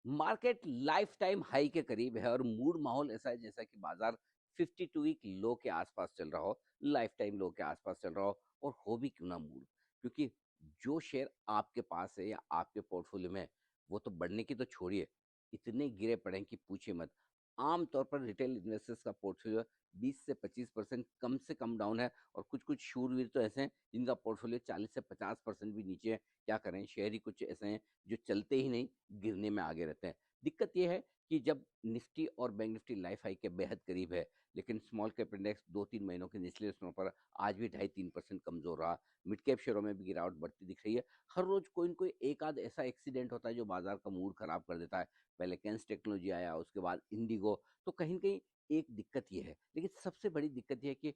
Market life time high के करीब है और मूड माहौल ऐसा है जैसा कि बाजार 52 वीक लो के आसपास चल रहा हो, लाइफ टाइम लो के आसपास चल रहा हो। और हो भी क्यों ना मूड, क्योंकि जो शेयर आपके पास है या आपके पोर्टफोलियो में है, वो तो बढ़ने की तो छोड़िए, इतने गिरे पड़े हैं कि पूछिए मत। आमतौर पर रिटेल इन्वेस्टर्स का पोर्टफोलियो 20 से 25% कम से कम डाउन है, और कुछ कुछ शूरवीर तो ऐसे हैं जिनका पोर्टफोलियो 40 से 50% भी नीचे है। क्या करें, शेयर ही कुछ ऐसे हैं जो चलते ही नहीं, गिरने में आगे रहते हैं। दिक्कत ये है कि जब निफ्टी और बैंक निफ्टी लाइफ हाई के बेहद करीब है, लेकिन स्मॉल कैप इंडेक्स 2-3 महीनों के निचले स्तरों पर आज भी 2.5-3% कमजोर रहा। मिड कैप शेयरों में भी गिरावट बढ़ती दिख रही है। हर रोज कोई न कोई एक आध ऐसा एक्सीडेंट होता है जो बाजार का मूड खराब कर देता है। पहले कैंस टेक्नोलॉजी आया, उसके बाद इंडिगो। तो कहीं न कहीं एक दिक्कत ये है, लेकिन सबसे बड़ी दिक्कत ये है कि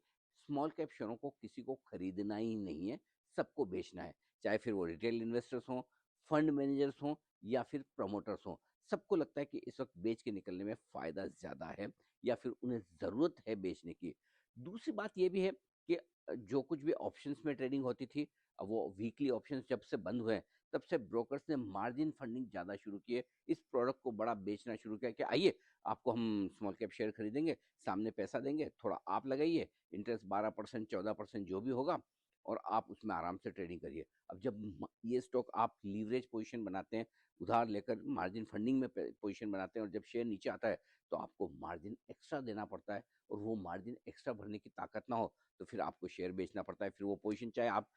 स्मॉल कैप शेयरों को किसी को खरीदना ही नहीं है, सबको बेचना है। चाहे फिर वो रिटेल इन्वेस्टर्स हों, फंड मैनेजर्स हों या फिर प्रमोटर्स हों। सबको लगता है कि इस वक्त बेच के निकलने में फ़ायदा ज़्यादा है, या फिर उन्हें ज़रूरत है बेचने की। दूसरी बात ये भी है कि जो कुछ भी ऑप्शंस में ट्रेडिंग होती थी, अब वो वीकली ऑप्शंस जब से बंद हुए हैं, तब से ब्रोकर्स ने मार्जिन फंडिंग ज़्यादा शुरू की है। इस प्रोडक्ट को बड़ा बेचना शुरू किया कि आइए, आपको हम स्मॉल कैप शेयर खरीदेंगे, सामने पैसा देंगे, थोड़ा आप लगाइए, इंटरेस्ट 12% 14% जो भी होगा, और आप उसमें आराम से ट्रेडिंग करिए। अब जब ये स्टॉक आप लीवरेज पोजीशन बनाते हैं, उधार लेकर मार्जिन फंडिंग में पोजीशन बनाते हैं, और जब शेयर नीचे आता है तो आपको मार्जिन एक्स्ट्रा देना पड़ता है, और वो मार्जिन एक्स्ट्रा भरने की ताकत ना हो तो फिर आपको शेयर बेचना पड़ता है। फिर वो पोजीशन चाहे आप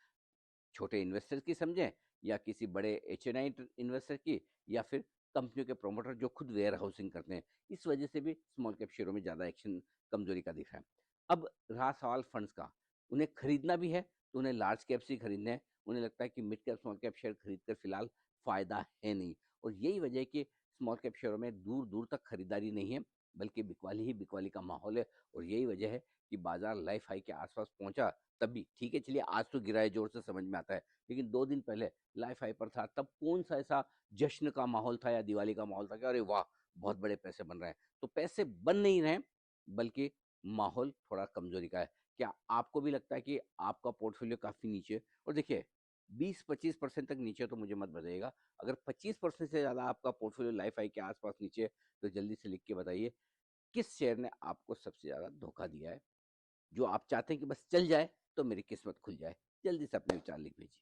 छोटे इन्वेस्टर की समझें, या किसी बड़े एचएनआई इन्वेस्टर की, या फिर कंपनियों के प्रोमोटर जो खुद वेयर हाउसिंग करते हैं। इस वजह से भी स्मॉल कैप शेयरों में ज़्यादा एक्शन कमजोरी का दिख रहा है। अब रहा सवाल फंड्स का, उन्हें खरीदना भी है तो उन्हें लार्ज कैप से ही खरीदना है। उन्हें लगता है कि mid cap small cap share खरीद कर फिलहाल फ़ायदा है नहीं, और यही वजह है कि स्मॉल कैप शेयरों में दूर दूर तक खरीदारी नहीं है, बल्कि बिकवाली ही बिकवाली का माहौल है। और यही वजह है कि बाजार लाइफ हाई के आसपास पहुंचा, तब भी ठीक है, चलिए आज तो गिरा है जोर से, समझ में आता है। लेकिन 2 दिन पहले लाइफ हाई पर था, तब कौन सा ऐसा जश्न का माहौल था या दिवाली का माहौल था कि अरे वाह, बहुत बड़े पैसे बन रहे हैं। तो पैसे बन नहीं रहे हैं, बल्कि माहौल थोड़ा कमजोरी का है। क्या आपको भी लगता है कि आपका पोर्टफोलियो काफी नीचे है? और देखिए, 20-25% तक नीचे तो मुझे मत बताइएगा। अगर 25% से ज्यादा आपका पोर्टफोलियो लाइफ हाई के आसपास नीचे है, तो जल्दी से लिख के बताइए किस शेयर ने आपको सबसे ज्यादा धोखा दिया है, जो आप चाहते हैं कि बस चल जाए तो मेरी किस्मत खुल जाए। जल्दी से अपने विचार लिख भेजिए।